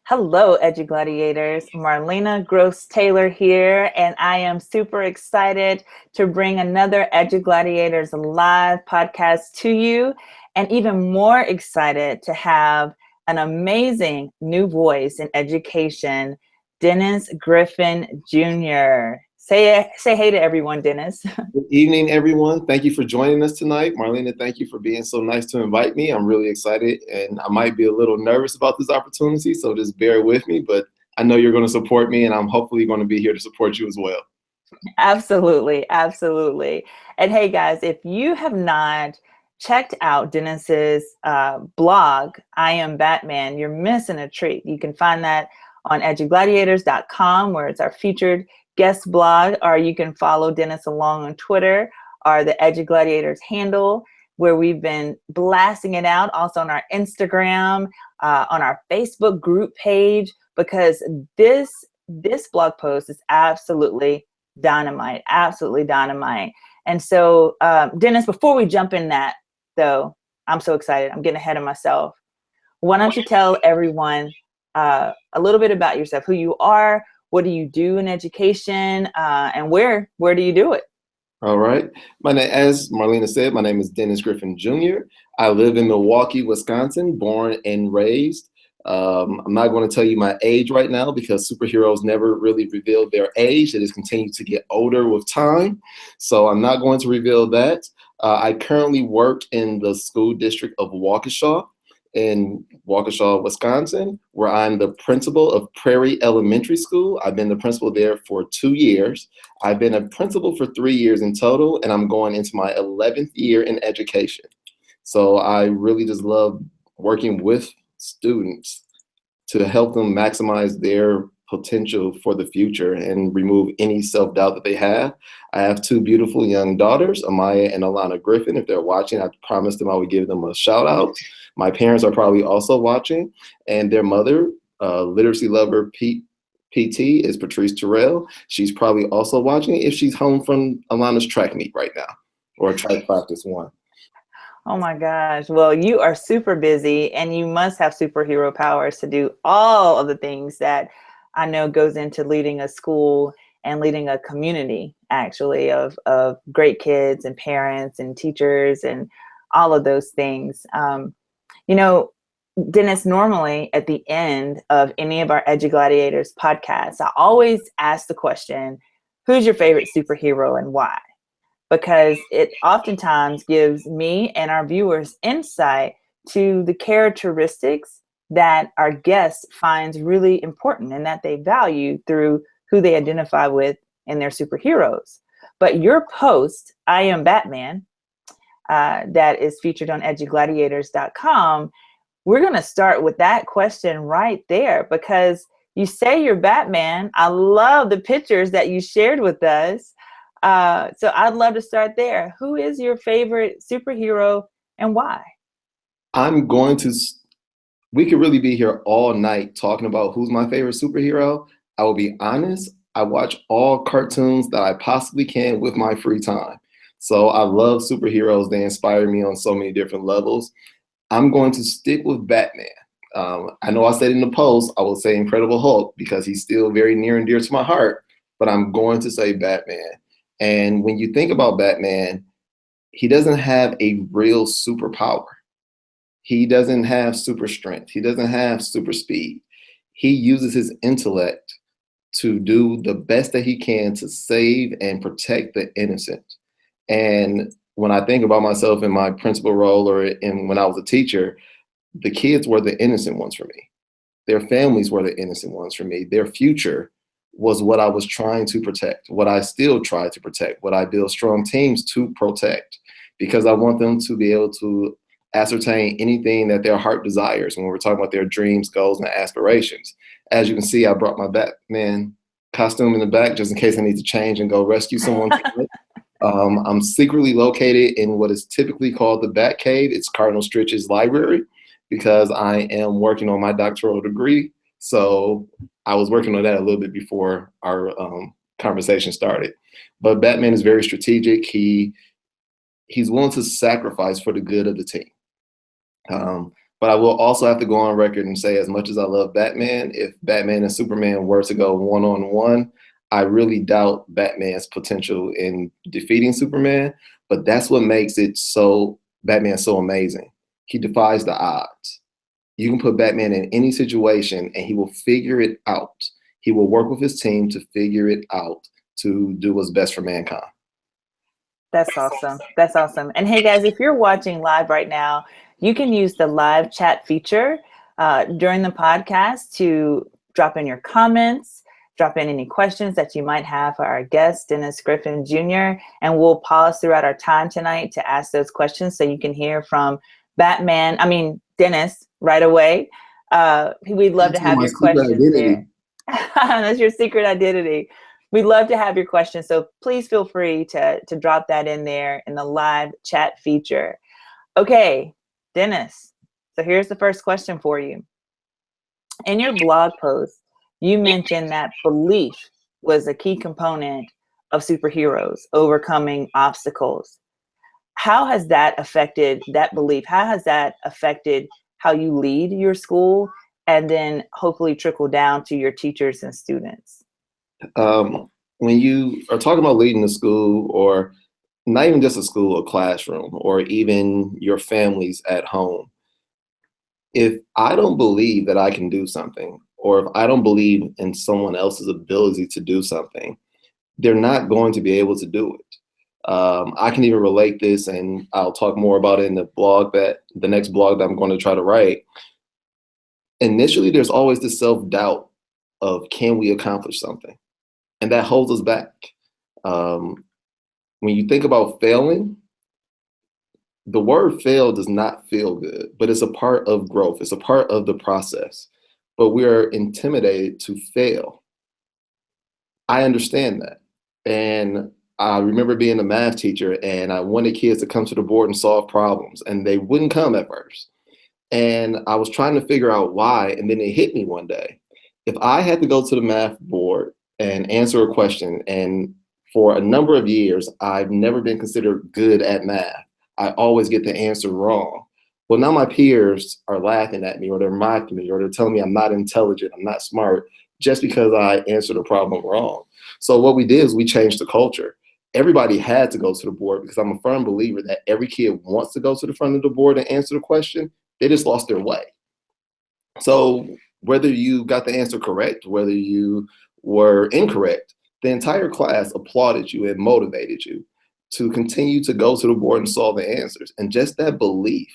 Hello, EduGladiators. Marlena Gross-Taylor here, and I am super excited to bring another EduGladiators live podcast to you, and even more excited to have an amazing new voice in education, Dennis Griffin Jr. Say hey to everyone, Dennis. Good evening, everyone. Thank you for joining us tonight. Marlena, thank you for being so nice to invite me. I'm really excited, and I might be a little nervous about this opportunity, so just bear with me, but I know you're going to support me, and I'm hopefully going to be here to support you as well. Absolutely, absolutely. And hey, guys, if you have not checked out Dennis's blog, I Am Batman, you're missing a treat. You can find that on edugladiators.com, where it's our featured guest blog, or you can follow Dennis along on Twitter, or the EduGladiators handle, where we've been blasting it out, also on our Instagram, on our Facebook group page, because this blog post is absolutely dynamite, absolutely dynamite. And so, Dennis, before we jump in that, though, I'm so excited. I'm getting ahead of myself. Why don't you tell everyone a little bit about yourself, who you are, what do you do in education, and where do you do it? All right. As Marlena said, my name is Dennis Griffin Jr. I live in Milwaukee, Wisconsin, born and raised. I'm not going to tell you my age right now because superheroes never really revealed their age. They just continue to get older with time. So I'm not going to reveal that. I currently work in the school district of Waukesha in Waukesha, Wisconsin, where I'm the principal of Prairie Elementary School. I've been the principal there for 2 years. I've been a principal for 3 years in total, and I'm going into my 11th year in education. So I really just love working with students to help them maximize their potential for the future and remove any self-doubt that they have. I have 2 beautiful young daughters, Amaya and Alana Griffin. If they're watching, I promised them I would give them a shout out. My parents are probably also watching, and their mother, literacy lover PT, is Patrice Terrell. She's probably also watching if she's home from Alana's track meet right now, or track practice 1. Oh my gosh. Well, you are super busy, and you must have superhero powers to do all of the things that I know goes into leading a school and leading a community, actually, of great kids and parents and teachers and all of those things. You know, Dennis, normally at the end of any of our EduGladiators podcasts, I always ask the question, who's your favorite superhero and why? Because it oftentimes gives me and our viewers insight to the characteristics that our guest finds really important and that they value through who they identify with in their superheroes. But your post, I Am Batman, that is featured on edugladiators.com, we're going to start with that question right there, because you say you're Batman. I love the pictures that you shared with us. So I'd love to start there. Who is your favorite superhero and why? We could really be here all night talking about who's my favorite superhero. I will be honest, I watch all cartoons that I possibly can with my free time. So I love superheroes. They inspire me on so many different levels. I'm going to stick with Batman. I know I said in the post, I will say Incredible Hulk because he's still very near and dear to my heart, but I'm going to say Batman. And when you think about Batman, he doesn't have a real superpower. He doesn't have super strength. He doesn't have super speed. He uses his intellect to do the best that he can to save and protect the innocent. And when I think about myself in my principal role when I was a teacher, the kids were the innocent ones for me. Their families were the innocent ones for me. Their future was what I was trying to protect, what I still try to protect, what I build strong teams to protect, because I want them to be able to ascertain anything that their heart desires when we're talking about their dreams, goals, and aspirations. As you can see, I brought my Batman costume in the back just in case I need to change and go rescue someone. I'm secretly located in what is typically called the Bat Cave. It's Cardinal Stritch's library because I am working on my doctoral degree. So I was working on that a little bit before our conversation started. But Batman is very strategic. He's willing to sacrifice for the good of the team. But I will also have to go on record and say, as much as I love Batman, if Batman and Superman were to go one-on-one, I really doubt Batman's potential in defeating Superman. But that's what makes Batman so amazing. He defies the odds. You can put Batman in any situation and he will figure it out. He will work with his team to figure it out to do what's best for mankind. That's awesome. That's awesome. And hey, guys, if you're watching live right now, you can use the live chat feature during the podcast to drop in your comments, drop in any questions that you might have for our guest, Dennis Griffin Jr., and we'll pause throughout our time tonight to ask those questions so you can hear from Dennis right away. We'd love to That's have my your secret questions identity. there. That's your secret identity. We'd love to have your questions, so please feel free to drop that in there in the live chat feature. Okay, Dennis, so here's the first question for you. In your blog post, you mentioned that belief was a key component of superheroes overcoming obstacles. How has that affected that belief? How has that affected how you lead your school and then hopefully trickle down to your teachers and students? When you are talking about leading the school, or not even just a school, a classroom, or even your families at home, if I don't believe that I can do something, or if I don't believe in someone else's ability to do something, they're not going to be able to do it. I can even relate this, and I'll talk more about it in the next blog that I'm going to try to write. Initially, there's always this self-doubt of, can we accomplish something? And that holds us back. When you think about failing, the word fail does not feel good, but it's a part of growth. It's a part of the process. But we are intimidated to fail. I understand that. And I remember being a math teacher, and I wanted kids to come to the board and solve problems, and they wouldn't come at first. And I was trying to figure out why, and then it hit me one day. If I had to go to the math board and answer a question, and for a number of years, I've never been considered good at math. I always get the answer wrong. Well, now my peers are laughing at me, or they're mocking me, or they're telling me I'm not intelligent, I'm not smart, just because I answered a problem wrong. So what we did is we changed the culture. Everybody had to go to the board, because I'm a firm believer that every kid wants to go to the front of the board and answer the question. They just lost their way. So whether you got the answer correct, whether you were incorrect, the entire class applauded you and motivated you to continue to go to the board and solve the answers. And just that belief,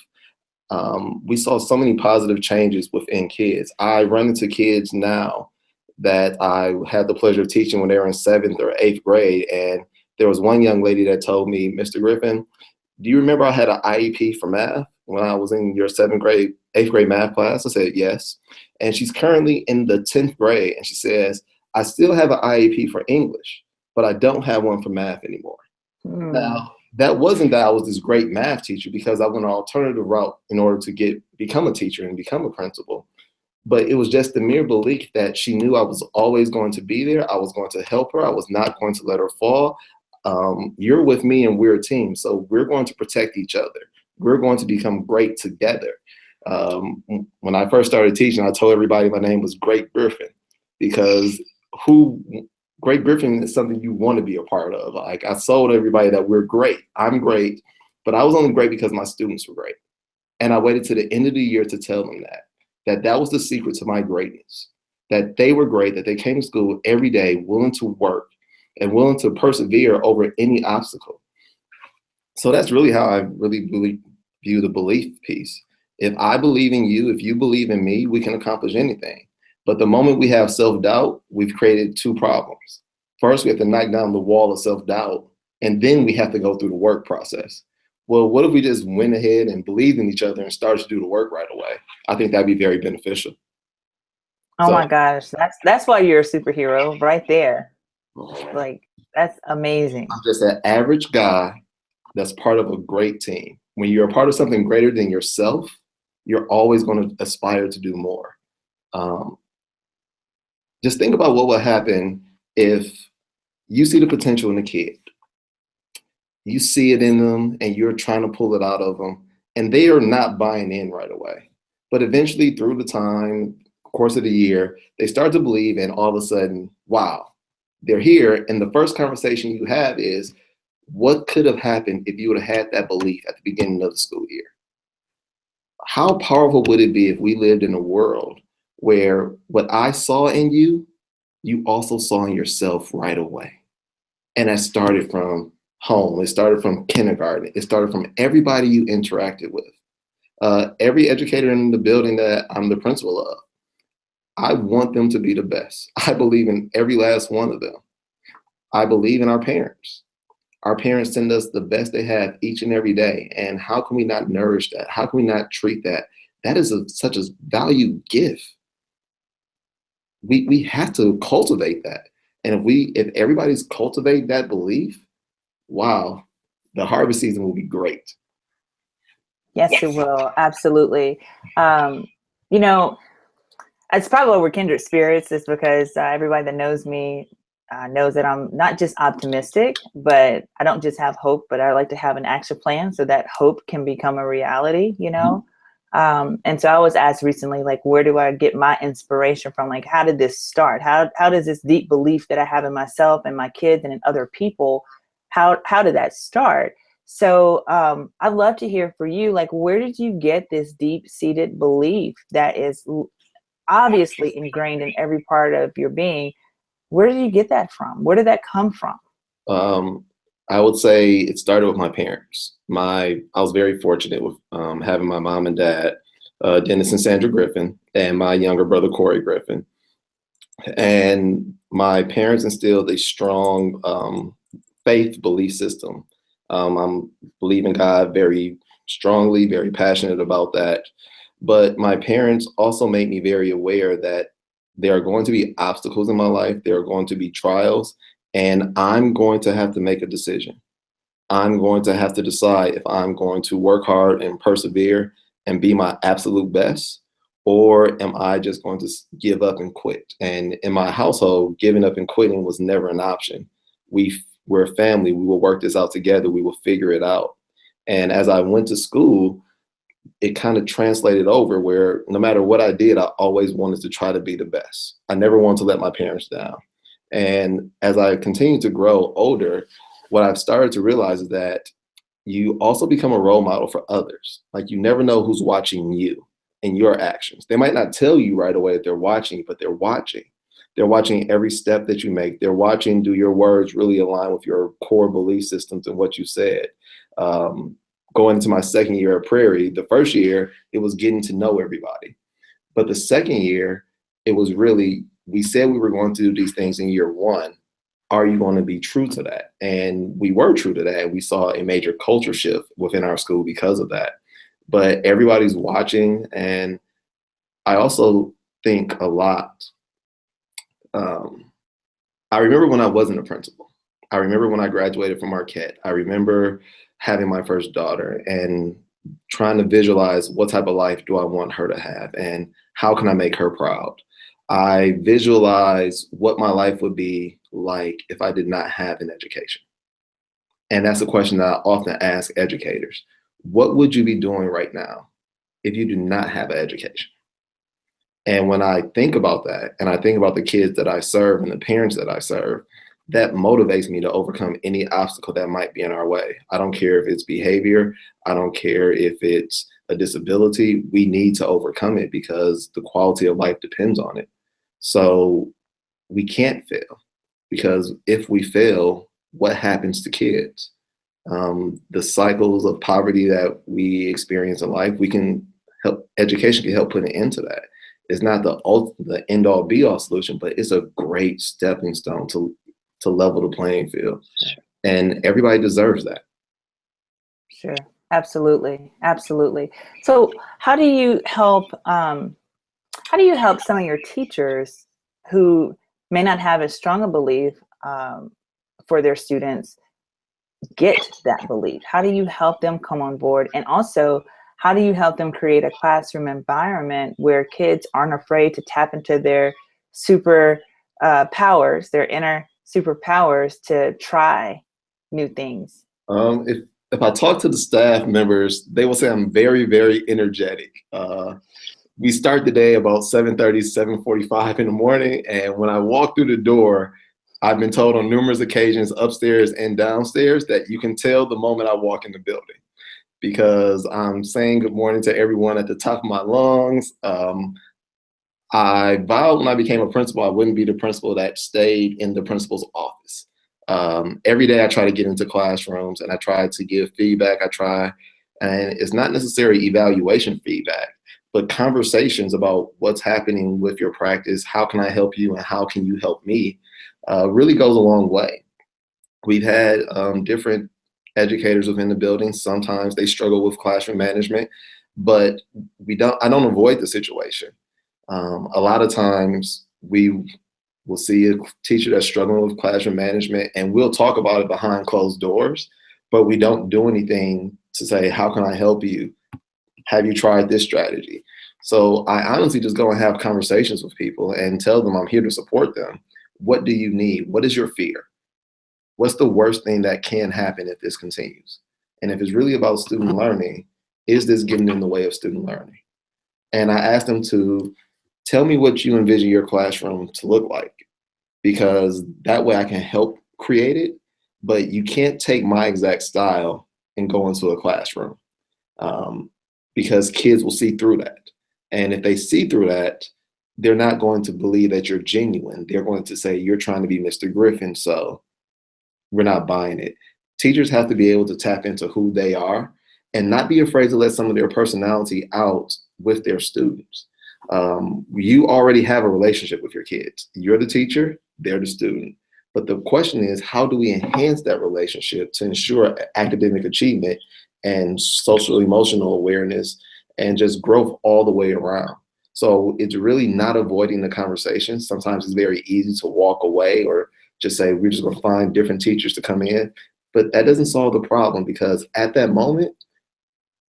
we saw so many positive changes within kids. I run into kids now that I had the pleasure of teaching when they were in 7th or 8th grade. And there was one young lady that told me, Mr. Griffin, do you remember I had an IEP for math when I was in your 7th grade, 8th grade math class? I said, yes. And she's currently in the 10th grade. And she says, I still have an IEP for English, but I don't have one for math anymore. Now, that wasn't that I was this great math teacher, because I went an alternative route in order to become a teacher and become a principal. But it was just the mere belief that she knew I was always going to be there. I was going to help her. I was not going to let her fall. You're with me and we're a team. So we're going to protect each other. We're going to become great together. When I first started teaching, I told everybody my name was Great Griffin, because Great Griffin is something you want to be a part of. Like, I told everybody that we're great. I'm great, but I was only great because my students were great. And I waited to the end of the year to tell them that was the secret to my greatness, that they were great, that they came to school every day, willing to work and willing to persevere over any obstacle. So that's really how I really view the belief piece. If I believe in you, if you believe in me, we can accomplish anything. But the moment we have self-doubt, we've created two problems. First, we have to knock down the wall of self-doubt, and then we have to go through the work process. Well, what if we just went ahead and believed in each other and started to do the work right away? I think that'd be very beneficial. Oh So my gosh, that's why you're a superhero right there. Like, that's amazing. I'm just an average guy that's part of a great team. When you're a part of something greater than yourself, you're always going to aspire to do more. Just think about what would happen if you see the potential in a kid. You see it in them and you're trying to pull it out of them, and they are not buying in right away. But eventually, through the time, course of the year, they start to believe, and all of a sudden, wow, they're here. And the first conversation you have is, what could have happened if you would have had that belief at the beginning of the school year? How powerful would it be if we lived in a world where what I saw in you, you also saw in yourself right away? And that started from home. It started from kindergarten. It started from everybody you interacted with. Every educator in the building that I'm the principal of, I want them to be the best. I believe in every last one of them. I believe in our parents. Our parents send us the best they have each and every day. And how can we not nourish that? How can we not treat that? That is such a valued gift. We have to cultivate that. And if everybody's cultivate that belief, wow, the harvest season will be great. Yes, it will. Absolutely. Um, you know, it's probably why we're kindred spirits, is because everybody that knows me knows that I'm not just optimistic, but I don't just have hope, but I like to have an action plan so that hope can become a reality, you know? And so I was asked recently, like, where do I get my inspiration from? Like, how did this start? How does this deep belief that I have in myself and my kids and in other people, how did that start? So I'd love to hear for you, like, where did you get this deep seated belief that is obviously ingrained in every part of your being? Where did you get that from? Where did that come from? Um, I would say it started with my parents. I was very fortunate with having my mom and dad, Dennis and Sandra Griffin, and my younger brother Corey Griffin. And my parents instilled a strong faith belief system. I'm believe in God very strongly, very passionate about that. But my parents also made me very aware that there are going to be obstacles in my life. There are going to be trials, and I'm going to have to make a decision. I'm going to have to decide if I'm going to work hard and persevere and be my absolute best, or am I just going to give up and quit? And in my household, giving up and quitting was never an option. We're a family. We will work this out together. We will figure it out. And as I went to school, it kind of translated over where no matter what I did, I always wanted to try to be the best. I never wanted to let my parents down. And as I continued to grow older, what I've started to realize is that you also become a role model for others. Like, you never know who's watching you and your actions. They might not tell you right away that they're watching, but they're watching. They're watching every step that you make. They're watching, do your words really align with your core belief systems and what you said? Going into my second year at Prairie, the first year, it was getting to know everybody. But the second year, it was really, we said we were going to do these things in year one. Are you going to be true to that? And we were true to that. We saw a major culture shift within our school because of that. But everybody's watching. And I also think a lot. I remember when I wasn't a principal. I remember when I graduated from Marquette. I remember having my first daughter and trying to visualize what type of life do I want her to have and how can I make her proud. I visualize what my life would be like if I did not have an education. And that's a question that I often ask educators. What would you be doing right now if you do not have an education? And when I think about that, and I think about the kids that I serve and the parents that I serve, that motivates me to overcome any obstacle that might be in our way. I don't care if it's behavior. I don't care if it's a disability. We need to overcome it because the quality of life depends on it. So we can't fail, because if we fail, what happens to kids? The cycles of poverty that we experience in life, we can help, education can help put an end to that. It's not the end all be all solution, but it's a great stepping stone to level the playing field. And everybody deserves that. Sure. Absolutely. Absolutely. So how do you help some of your teachers who may not have as strong a belief for their students get that belief? How do you help them come on board? And also, how do you help them create a classroom environment where kids aren't afraid to tap into their super powers, their inner superpowers, to try new things? If I talk to the staff members, they will say I'm very, very energetic. we start the day about 7:30, 7:45 in the morning. And when I walk through the door, I've been told on numerous occasions, upstairs and downstairs, that you can tell the moment I walk in the building because I'm saying good morning to everyone at the top of my lungs. I vowed when I became a principal, I wouldn't be the principal that stayed in the principal's office. Every day I try to get into classrooms and I try to give feedback. And it's not necessarily evaluation feedback, but conversations about what's happening with your practice, how can I help you, and how can you help me, really goes a long way. We've had different educators within the building. Sometimes they struggle with classroom management, but I don't avoid the situation. A lot of times we will see a teacher that's struggling with classroom management and we'll talk about it behind closed doors, but we don't do anything to say, how can I help you? Have you tried this strategy? So I honestly just go and have conversations with people and tell them I'm here to support them. What do you need? What is your fear? What's the worst thing that can happen if this continues? And if it's really about student learning, is this getting in the way of student learning? And I asked them to tell me what you envision your classroom to look like, because that way I can help create it, but you can't take my exact style and go into a classroom, because kids will see through that. And if they see through that, they're not going to believe that you're genuine. They're going to say, you're trying to be Mr. Griffin, so we're not buying it. Teachers have to be able to tap into who they are and not be afraid to let some of their personality out with their students. You already have a relationship with your kids. You're the teacher, they're the student. But the question is, how do we enhance that relationship to ensure academic achievement and social emotional awareness and just growth all the way around? So it's really not avoiding the conversation. Sometimes it's very easy to walk away or just say, we're just going to find different teachers to come in. But that doesn't solve the problem, because at that moment,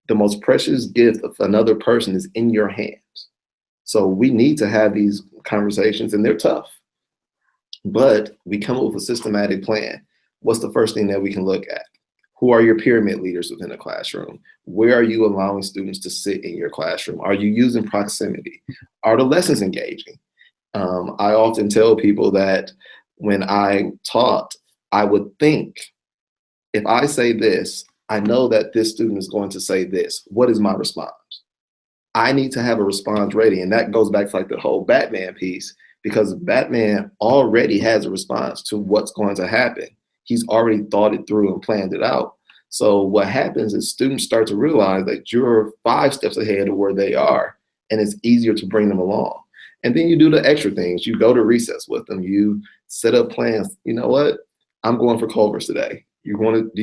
the most precious gift of another person is in your hands. So we need to have these conversations, and they're tough. But we come up with a systematic plan. What's the first thing that we can look at? Who are your pyramid leaders within the classroom? Where are you allowing students to sit in your classroom? Are you using proximity? Are the lessons engaging? I often tell people that when I taught, I would think, if I say this, I know that this student is going to say this. What is my response? I need to have a response ready. And that goes back to like the whole Batman piece, because Batman already has a response to what's going to happen. He's already thought it through and planned it out. So what happens is students start to realize that you're 5 steps ahead of where they are, and it's easier to bring them along. And then you do the extra things. You go to recess with them. You set up plans. You know what? I'm going for Culver's today. Do you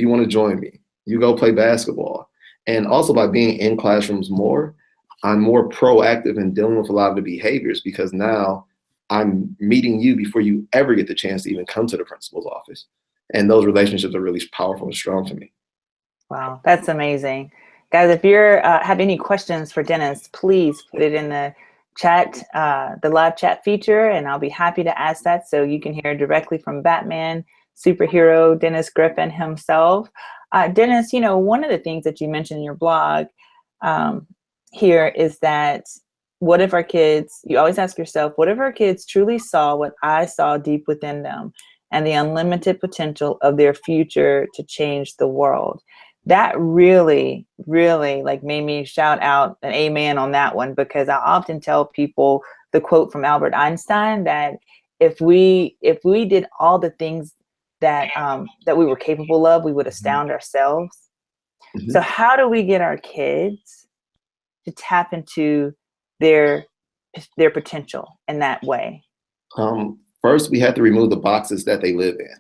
want to join me? You go play basketball. And also, by being in classrooms more, I'm more proactive in dealing with a lot of the behaviors, because now I'm meeting you before you ever get the chance to even come to the principal's office. And those relationships are really powerful and strong to me. Wow, that's amazing. Guys, if you're have any questions for Dennis, please put it in the chat, the live chat feature, and I'll be happy to ask that so you can hear directly from Batman superhero Dennis Griffin himself. Dennis, you know, one of the things that you mentioned in your blog here is that what if our kids, you always ask yourself, what if our kids truly saw what I saw deep within them and the unlimited potential of their future to change the world? That really, really like made me shout out an amen on that one, because I often tell people the quote from Albert Einstein that if we did all the things that that we were capable of, we would astound ourselves. Mm-hmm. So how do we get our kids to tap into their potential in that way? First, we have to remove the boxes that they live in.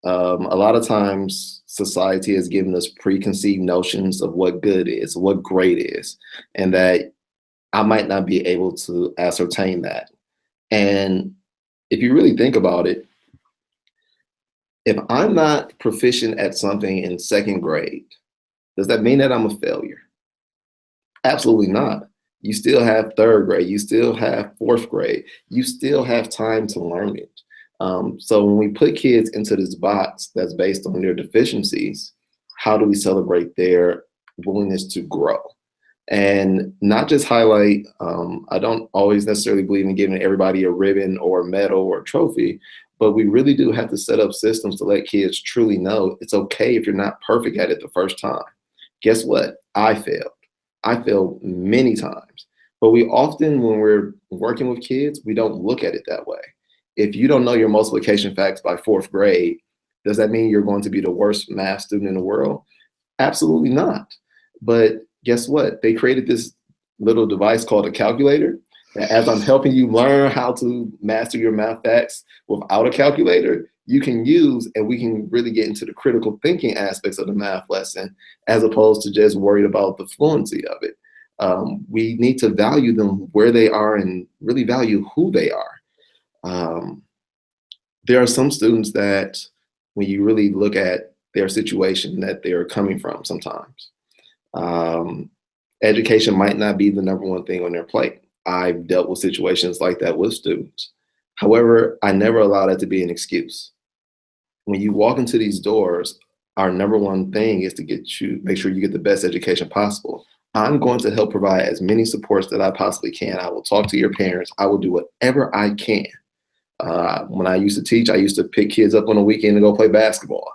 A lot of times society has given us preconceived notions of what good is, what great is, and that I might not be able to ascertain that. And if you really think about it, if I'm not proficient at something in 2nd grade, does that mean that I'm a failure? Absolutely not. You still have 3rd grade, you still have 4th grade, you still have time to learn it. So when we put kids into this box that's based on their deficiencies, how do we celebrate their willingness to grow? And not just highlight, I don't always necessarily believe in giving everybody a ribbon or a medal or a trophy, but we really do have to set up systems to let kids truly know it's okay if you're not perfect at it the first time. Guess what? I failed. I failed many times. But we often, when we're working with kids, we don't look at it that way. If you don't know your multiplication facts by fourth grade, does that mean you're going to be the worst math student in the world? Absolutely not. But guess what? They created this little device called a calculator. And as I'm helping you learn how to master your math facts without a calculator, you can use, and we can really get into the critical thinking aspects of the math lesson as opposed to just worried about the fluency of it. We need to value them where they are and really value who they are. There are some students that when you really look at their situation that they're coming from sometimes, education might not be the number one thing on their plate. I've dealt with situations like that with students. However, I never allow that to be an excuse. When you walk into these doors, our number one thing is to make sure you get the best education possible. I'm going to help provide as many supports that I possibly can. I will talk to your parents. I will do whatever I can. When I used to teach, I used to pick kids up on a weekend to go play basketball.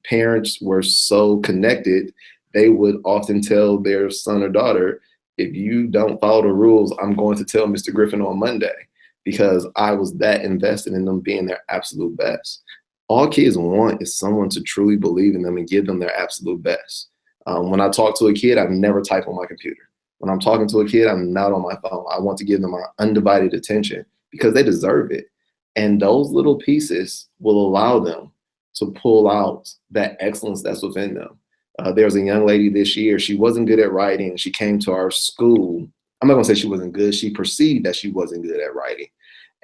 Parents were so connected, they would often tell their son or daughter, if you don't follow the rules, I'm going to tell Mr. Griffin on Monday, because I was that invested in them being their absolute best. All kids want is someone to truly believe in them and give them their absolute best. When I talk to a kid, I never type on my computer. When I'm talking to a kid, I'm not on my phone. I want to give them my undivided attention because they deserve it. And those little pieces will allow them to pull out that excellence that's within them. There was a young lady this year, she wasn't good at writing. She came to our school. I'm not gonna say she wasn't good. She perceived that she wasn't good at writing.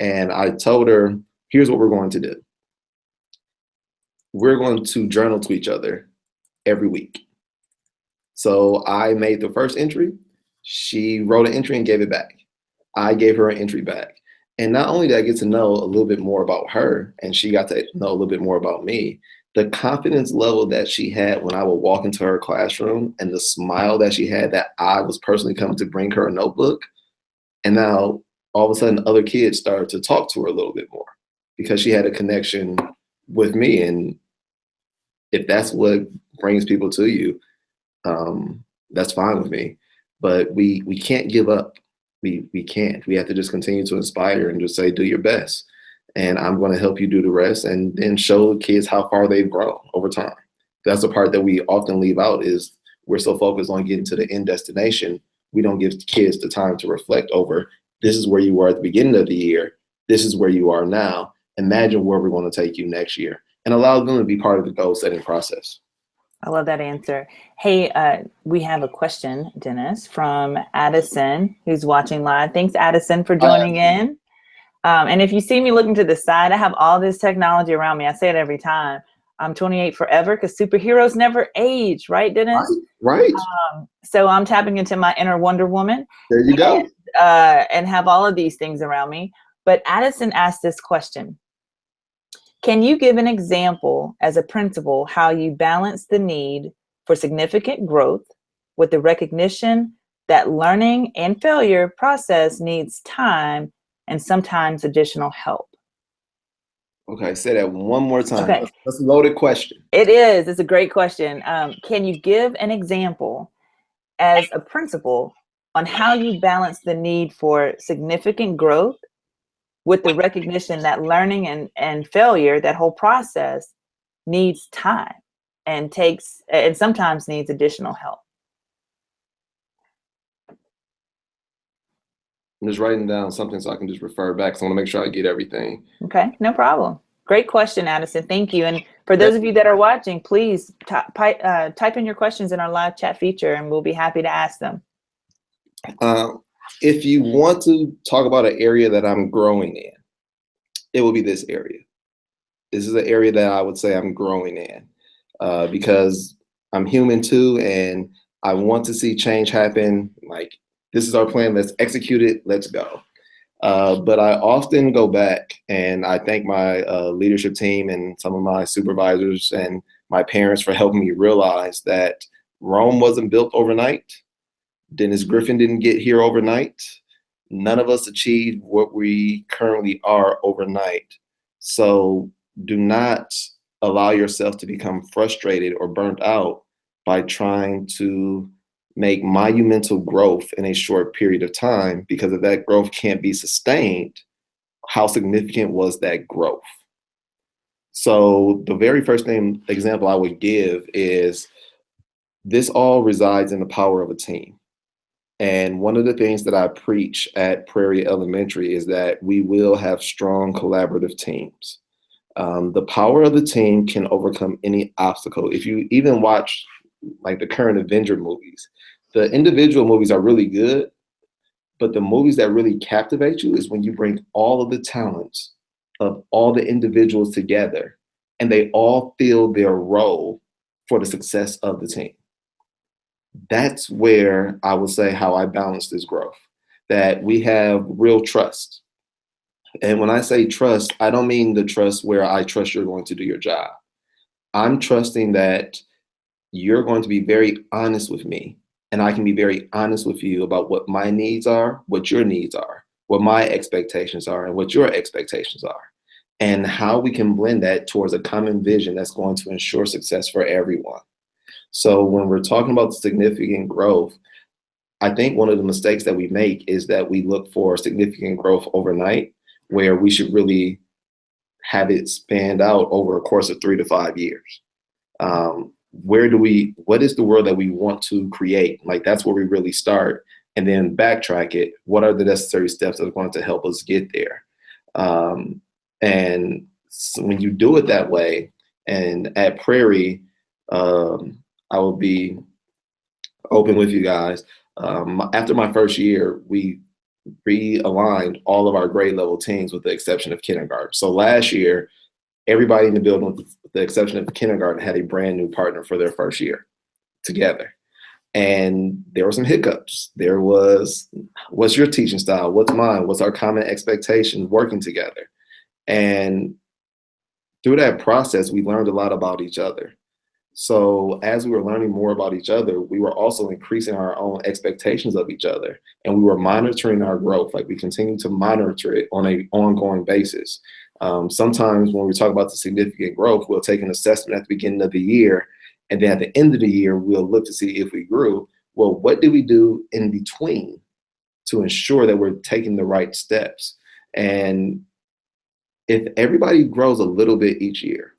And I told her, here's what we're going to do. We're going to journal to each other every week. So I made the first entry. She wrote an entry and gave it back. I gave her an entry back. And not only did I get to know a little bit more about her, and she got to know a little bit more about me, the confidence level that she had when I would walk into her classroom and the smile that she had that I was personally coming to bring her a notebook. And now all of a sudden other kids started to talk to her a little bit more because she had a connection with me. And if that's what brings people to you, that's fine with me. But we can't give up. We can't. We have to just continue to inspire and just say, do your best. And I'm going to help you do the rest, and then show kids how far they've grown over time. That's the part that we often leave out, is we're so focused on getting to the end destination, we don't give kids the time to reflect over, this is where you were at the beginning of the year, this is where you are now, imagine where we're going to take you next year, and allow them to be part of the goal setting process. I love that answer. Hey, we have a question, Dennis, from Addison, who's watching live. Thanks, Addison, for joining in. And if you see me looking to the side, I have all this technology around me. I say it every time. I'm 28 forever because superheroes never age, right, Dennis? Right. So I'm tapping into my inner Wonder Woman. There you go. And have all of these things around me. But Addison asked this question. Can you give an example as a principal how you balance the need for significant growth with the recognition that learning and failure process needs time and sometimes additional help? Okay, say that one more time. Okay. That's a loaded question. It is. It's a great question. Can you give an example as a principal on how you balance the need for significant growth with the recognition that learning and failure, that whole process, needs time and sometimes needs additional help? I'm just writing down something so I can just refer back. So I want to make sure I get everything. Okay, no problem. Great question, Addison. Thank you. And for those of you that are watching, please type in your questions in our live chat feature, and we'll be happy to ask them. If you want to talk about an area that I'm growing in, it will be this area. This is an area that I would say I'm growing in because I'm human too, and I want to see change happen. Like, this is our plan, let's execute it, let's go. But I often go back and I thank my leadership team and some of my supervisors and my parents for helping me realize that Rome wasn't built overnight. Dennis Griffin didn't get here overnight. None of us achieved what we currently are overnight. So do not allow yourself to become frustrated or burnt out by trying to make monumental growth in a short period of time, because if that growth can't be sustained, how significant was that growth? So the very first example I would give is this all resides in the power of a team. And one of the things that I preach at Prairie Elementary is that we will have strong collaborative teams. The power of the team can overcome any obstacle. If you even watch like the current Avenger movies, the individual movies are really good, but the movies that really captivate you is when you bring all of the talents of all the individuals together and they all fill their role for the success of the team. That's where I would say how I balance this growth, that we have real trust. And when I say trust, I don't mean the trust where I trust you're going to do your job. I'm trusting that you're going to be very honest with me, and I can be very honest with you about what my needs are, what your needs are, what my expectations are, and what your expectations are, and how we can blend that towards a common vision that's going to ensure success for everyone. So when we're talking about significant growth, I think one of the mistakes that we make is that we look for significant growth overnight, where we should really have it spanned out over a course of 3 to 5 years. What is the world that we want to create? Like, that's where we really start, and then backtrack it. What are the necessary steps that are going to help us get there? And so when you do it that way, and at Prairie, I will be open with you guys. After my first year, we realigned all of our grade level teams with the exception of kindergarten. So last year, everybody in the building, with the exception of kindergarten, had a brand new partner for their first year together. And there were some hiccups. There was, what's your teaching style? What's mine? What's our common expectation working together? And through that process, we learned a lot about each other. So as we were learning more about each other, we were also increasing our own expectations of each other. And we were monitoring our growth. Like, we continue to monitor it on an ongoing basis. Sometimes when we talk about the significant growth, we'll take an assessment at the beginning of the year. And then at the end of the year, we'll look to see if we grew. Well, what did we do in between to ensure that we're taking the right steps? And if everybody grows a little bit each year,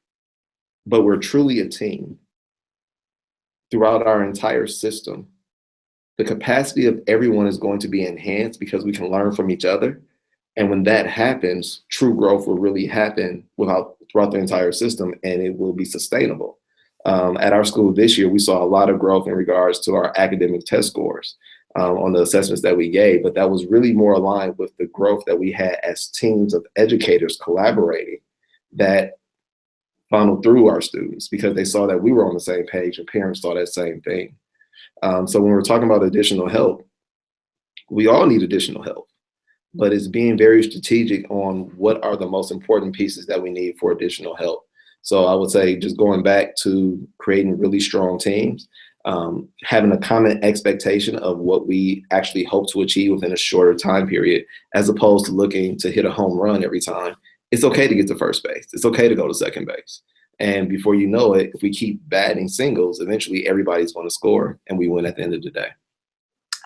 but we're truly a team throughout our entire system, the capacity of everyone is going to be enhanced because we can learn from each other. And when that happens, true growth will really happen throughout the entire system, and it will be sustainable. At our school this year, we saw a lot of growth in regards to our academic test scores on the assessments that we gave, but that was really more aligned with the growth that we had as teams of educators collaborating that funneled through our students, because they saw that we were on the same page and parents saw that same thing. So when we're talking about additional help, we all need additional help, but it's being very strategic on what are the most important pieces that we need for additional help. So I would say, just going back to creating really strong teams, having a common expectation of what we actually hope to achieve within a shorter time period, as opposed to looking to hit a home run every time. It's okay to get to first base. It's okay to go to second base. And before you know it, if we keep batting singles, eventually everybody's going to score and we win at the end of the day.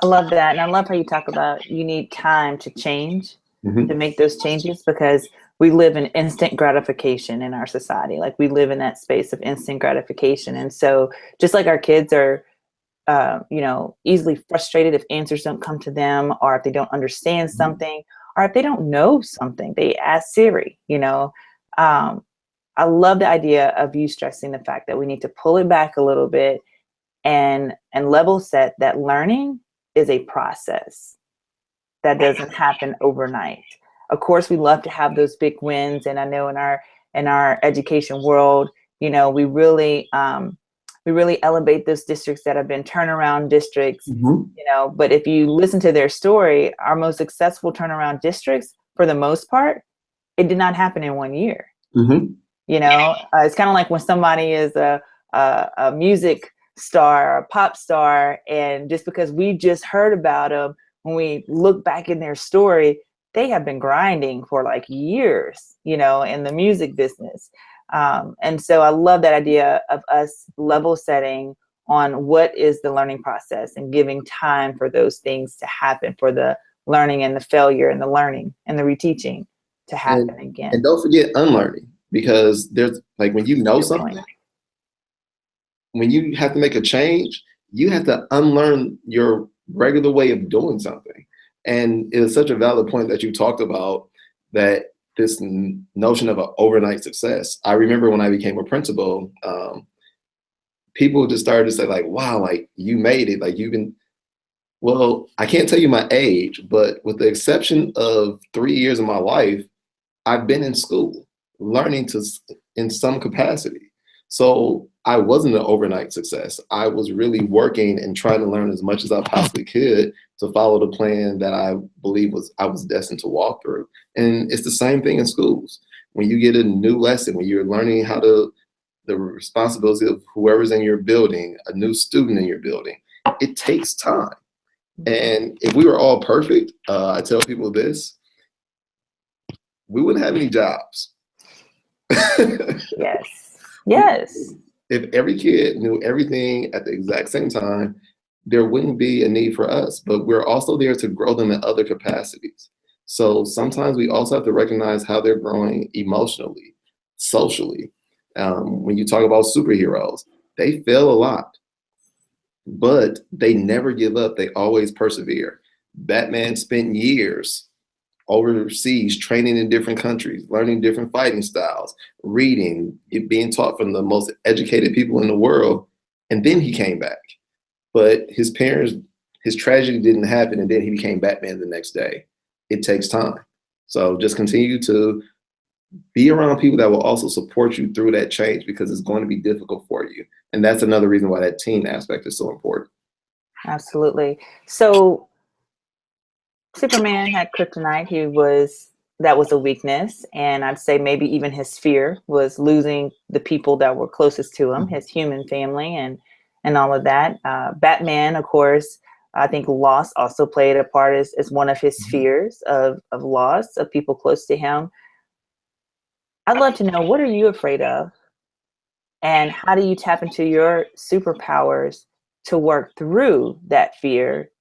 I love that. And I love how you talk about you need time to change, to make those changes, because we live in instant gratification in our society. Like, we live in that space of instant gratification. And so just like our kids are, easily frustrated if answers don't come to them, or if they don't understand something, or if they don't know something, they ask Siri. I love the idea of you stressing the fact that we need to pull it back a little bit and level set that learning is a process that doesn't happen overnight. Of course, we love to have those big wins, and I know in our education world, we really elevate those districts that have been turnaround districts. But if you listen to their story, our most successful turnaround districts, for the most part, it did not happen in 1 year. It's kind of like when somebody is a music star or a pop star, and just because we just heard about them, when we look back in their story, they have been grinding for like years, in the music business. And so I love that idea of us level setting on what is the learning process and giving time for those things to happen, for the learning and the failure and the learning and the reteaching to happen And again. don't forget unlearning, because there's like when you know Good point. something, when you have to make a change, you have to unlearn your regular way of doing something. And it is such a valid point that you talked about, that this notion of an overnight success. I remember when I became a principal, people just started to say like, wow, like you made it, like you've been, well, I can't tell you my age, but with the exception of 3 years of my life, I've been in school learning to in some capacity. So I wasn't an overnight success. I was really working and trying to learn as much as I possibly could to follow the plan that I believe I was destined to walk through. And it's the same thing in schools. When you get a new lesson, when you're learning the responsibility of whoever's in your building, a new student in your building, it takes time. And if we were all perfect, I tell people this, we wouldn't have any jobs. Yes. Yes. If every kid knew everything at the exact same time, there wouldn't be a need for us, but we're also there to grow them in other capacities. So sometimes we also have to recognize how they're growing emotionally, socially. When you talk about superheroes, they fail a lot, but they never give up. They always persevere. Batman spent years overseas, training in different countries, learning different fighting styles, reading, being taught from the most educated people in the world. And then he came back. But his parents, his tragedy didn't happen, and then he became Batman the next day. It takes time. So just continue to be around people that will also support you through that change, because it's going to be difficult for you. And that's another reason why that team aspect is so important. Absolutely. So Superman had kryptonite. That was a weakness. And I'd say maybe even his fear was losing the people that were closest to him, his human family and all of that. Batman, of course, I think loss also played a part as one of his fears of loss of people close to him. I'd love to know, what are you afraid of? And how do you tap into your superpowers to work through that fear?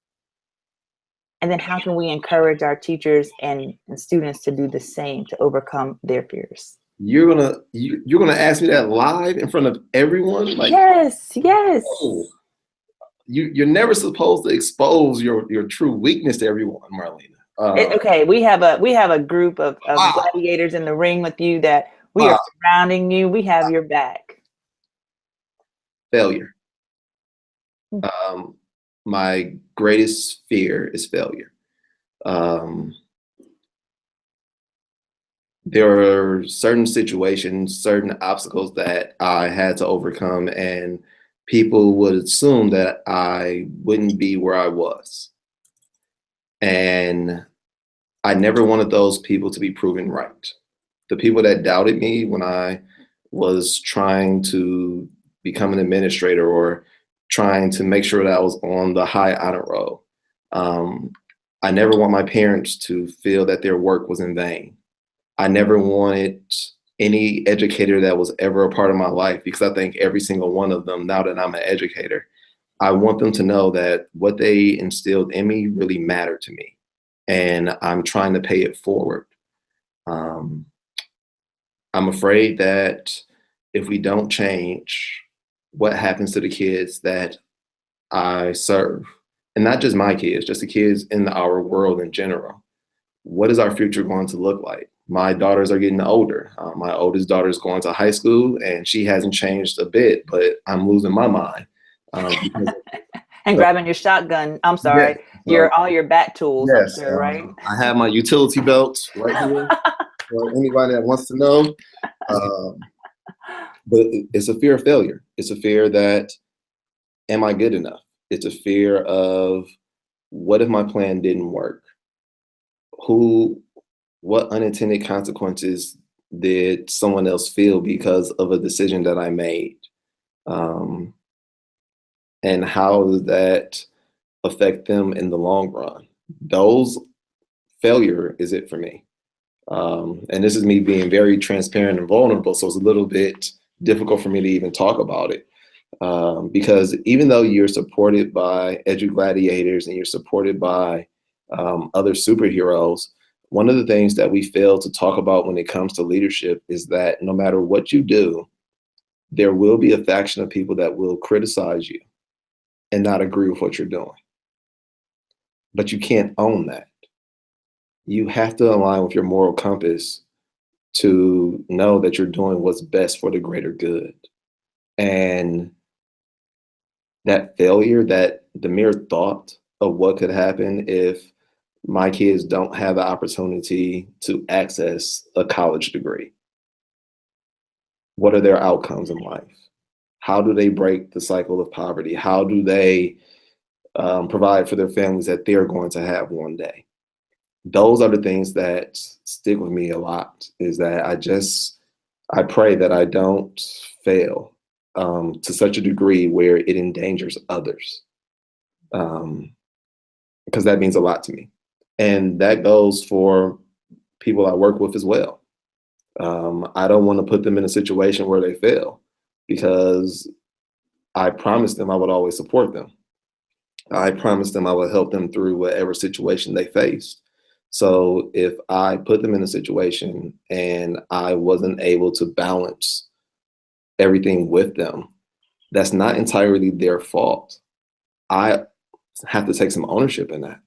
And then how can we encourage our teachers and students to do the same, to overcome their fears? You're gonna ask me that live in front of everyone? Like, Yes, yes. oh, you're never supposed to expose your true weakness to everyone, Marlena. Okay, we have a group of Wow, gladiators in the ring with you, that we are wow, surrounding you. We have your back. failure. Um, my greatest fear is failure. Um, there are certain situations, certain obstacles that I had to overcome, and people would assume that I wouldn't be where I was. And I never wanted those people to be proven right. The people that doubted me when I was trying to become an administrator, or trying to make sure that I was on the high honor roll. I never want my parents to feel that their work was in vain. I never wanted any educator that was ever a part of my life, because I think every single one of them, now that I'm an educator, I want them to know that what they instilled in me really mattered to me. And I'm trying to pay it forward. Um, I'm afraid that if we don't change, what happens to the kids that I serve? And not just my kids, just the kids in our world in general. What is our future going to look like? My daughters are getting older. My oldest daughter is going to high school, and she hasn't changed a bit, but I'm losing my mind. Because And so, grabbing your shotgun. I'm yes, sorry, so, all your bat tools, I'm yes, sure, right? I have my utility belt right here for anybody that wants to know. Um, but it's a fear of failure. It's a fear that, am I good enough? It's a fear of, what if my plan didn't work? What unintended consequences did someone else feel because of a decision that I made? Um, and how does that affect them in the long run? Those failure is it for me. And this is me being very transparent and vulnerable, so it's a little bit difficult for me to even talk about it. Because even though you're supported by edu-gladiators and you're supported by other superheroes, one of the things that we fail to talk about when it comes to leadership is that no matter what you do, there will be a faction of people that will criticize you and not agree with what you're doing. But you can't own that. You have to align with your moral compass to know that you're doing what's best for the greater good. And that failure, that the mere thought of what could happen if my kids don't have the opportunity to access a college degree. What are their outcomes in life? How do they break the cycle of poverty? How do they provide for their families that they're going to have one day? Those are the things that stick with me a lot, is that I pray that I don't fail to such a degree where it endangers others, because that means a lot to me. And that goes for people I work with as well. I don't want to put them in a situation where they fail, because I promised them I would always support them. I promised them I would help them through whatever situation they faced. So if I put them in a situation and I wasn't able to balance everything with them, that's not entirely their fault. I have to take some ownership in that.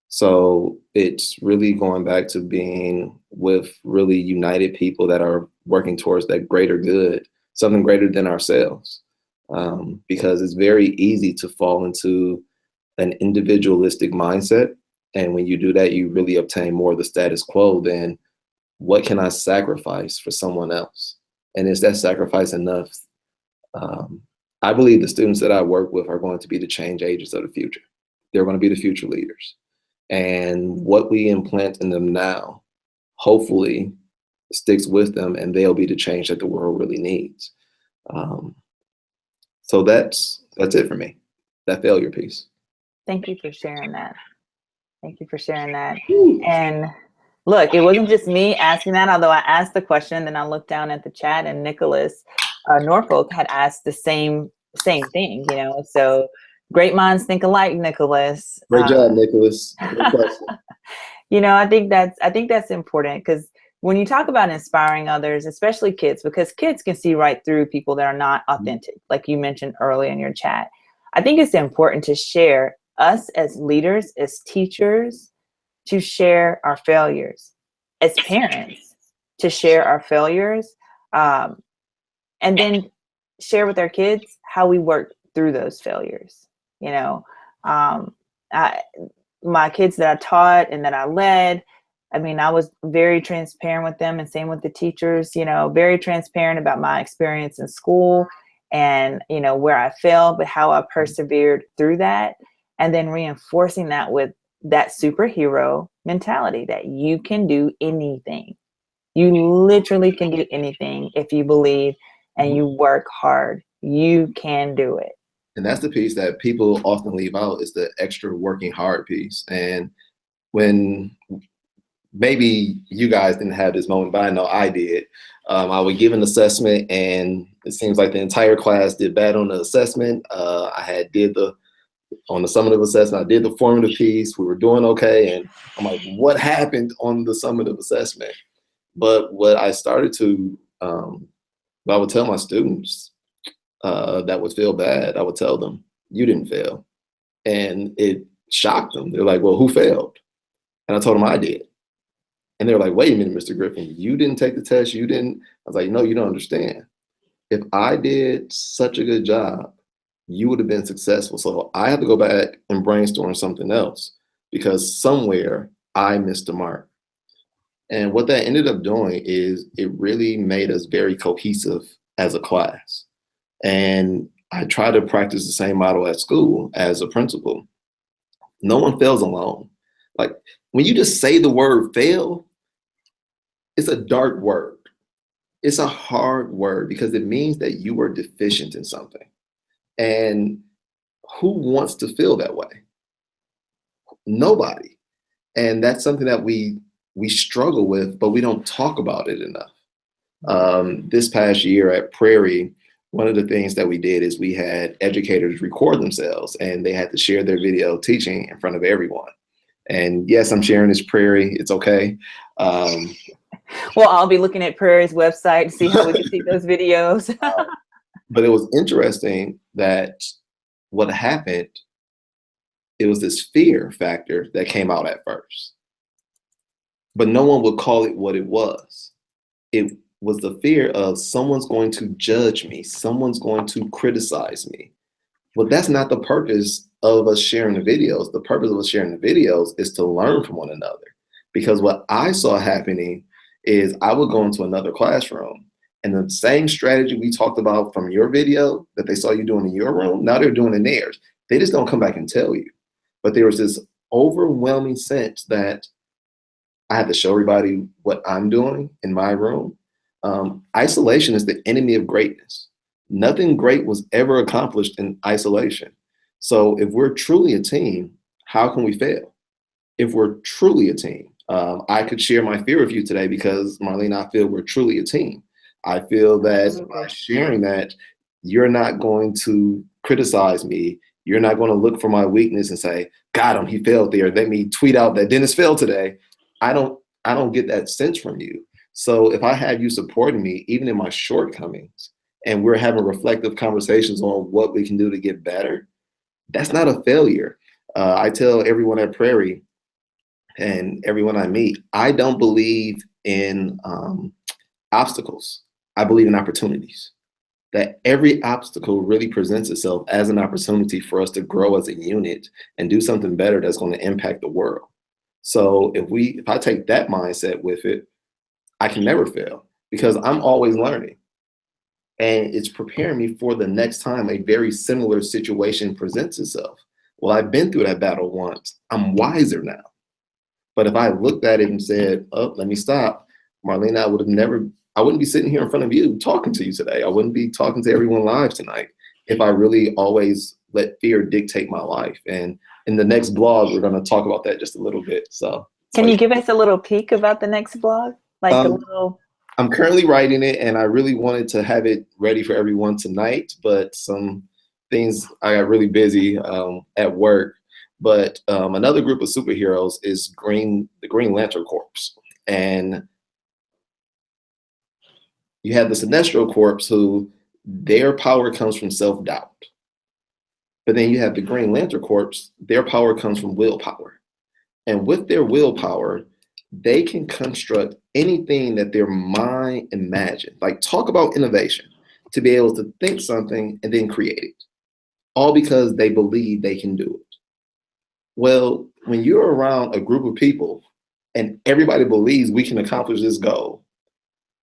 So it's really going back to being with really united people that are working towards that greater good, something greater than ourselves. Because it's very easy to fall into an individualistic mindset. And when you do that, you really obtain more of the status quo than what can I sacrifice for someone else? And is that sacrifice enough? I believe the students that I work with are going to be the change agents of the future. They're going to be the future leaders. And what we implant in them now, hopefully sticks with them, and they'll be the change that the world really needs. So that's it for me, that failure piece. Thank you for sharing that. Thank you for sharing that. And look, it wasn't just me asking that, although I asked the question, then I looked down at the chat and Nicholas Norfolk had asked the same thing, you know. So great minds think alike, Nicholas. Great job, Nicholas. Great question. You know, I think that's important, because when you talk about inspiring others, especially kids, because kids can see right through people that are not authentic, like you mentioned earlier in your chat. I think it's important to share, us as leaders, as teachers, to share our failures, as parents, to share our failures, and then share with our kids how we work through those failures. You know, my kids that I taught and that I led, I mean, I was very transparent with them, and same with the teachers, you know, very transparent about my experience in school and, you know, where I failed, but how I persevered through that. And then reinforcing that with that superhero mentality that you can do anything. You literally can do anything if you believe and you work hard. You can do it. And that's the piece that people often leave out, is the extra working hard piece. And when maybe you guys didn't have this moment, but I know I did. I would give an assessment, and it seems like the entire class did bad on the assessment. On the summative assessment, I did the formative piece. We were doing okay, and I'm like, what happened on the summative assessment? But what I started to, I would tell my students that would feel bad, I would tell them, you didn't fail. And it shocked them. They're like, well, who failed? And I told them I did. And they were like, wait a minute, Mr. Griffin, you didn't take the test, you didn't. I was like, no, you don't understand. If I did such a good job, you would have been successful. So I have to go back and brainstorm something else, because somewhere I missed the mark. And what that ended up doing is it really made us very cohesive as a class. And I try to practice the same model at school as a principal. No one fails alone. Like, when you just say the word fail, it's a dark word. It's a hard word, because it means that you were deficient in something. And Who wants to feel that way? Nobody. And that's something that we struggle with, but we don't talk about it enough. This past year at Prairie, one of the things that we did is we had educators record themselves and they had to share their video teaching in front of everyone. And yes, I'm sharing this Prairie. It's okay. Um, Well, I'll be looking at Prairie's website to see how we can see those videos. but it was interesting that what happened, it was this fear factor that came out at first, but no one would call it what it was. It was the fear of someone's going to judge me, someone's going to criticize me. Well, that's not the purpose of us sharing the videos. The purpose of us sharing the videos is to learn from one another. Because what I saw happening is I would go into another classroom and the same strategy we talked about from your video that they saw you doing in your room, now they're doing in theirs. They just don't come back and tell you. But there was this overwhelming sense that I had to show everybody what I'm doing in my room. Isolation is the enemy of greatness. Nothing great was ever accomplished in isolation. So if we're truly a team, how can we fail? If we're truly a team, I could share my fear with you today because Marlene, I feel we're truly a team. I feel that by sharing that, you're not going to criticize me. You're not going to look for my weakness and say, got him, he failed there. Let me tweet out that Dennis failed today. I don't get that sense from you. So if I have you supporting me, even in my shortcomings, and we're having reflective conversations on what we can do to get better, that's not a failure. I tell everyone at Prairie and everyone I meet, I don't believe in obstacles. I believe in opportunities. That every obstacle really presents itself as an opportunity for us to grow as a unit and do something better that's going to impact the world. So if I take that mindset with it, I can never fail because I'm always learning. And it's preparing me for the next time a very similar situation presents itself. Well, I've been through that battle once. I'm wiser now. But if I looked at it and said, oh, let me stop, Marlena, I wouldn't be sitting here in front of you talking to you today. I wouldn't be talking to everyone live tonight if I really always let fear dictate my life. And in the next blog, we're going to talk about that just a little bit. So Can you give us a little peek about the next blog? Like a little. I'm currently writing it and I really wanted to have it ready for everyone tonight, but some things I got really busy at work. But another group of superheroes is the Green Lantern Corps. And you have the Sinestro Corps who their power comes from self-doubt. But then you have the Green Lantern Corps, their power comes from willpower. And with their willpower, they can construct anything that their mind imagines. Like talk about innovation, to be able to think something and then create it, all because they believe they can do it. Well, when you're around a group of people and everybody believes we can accomplish this goal,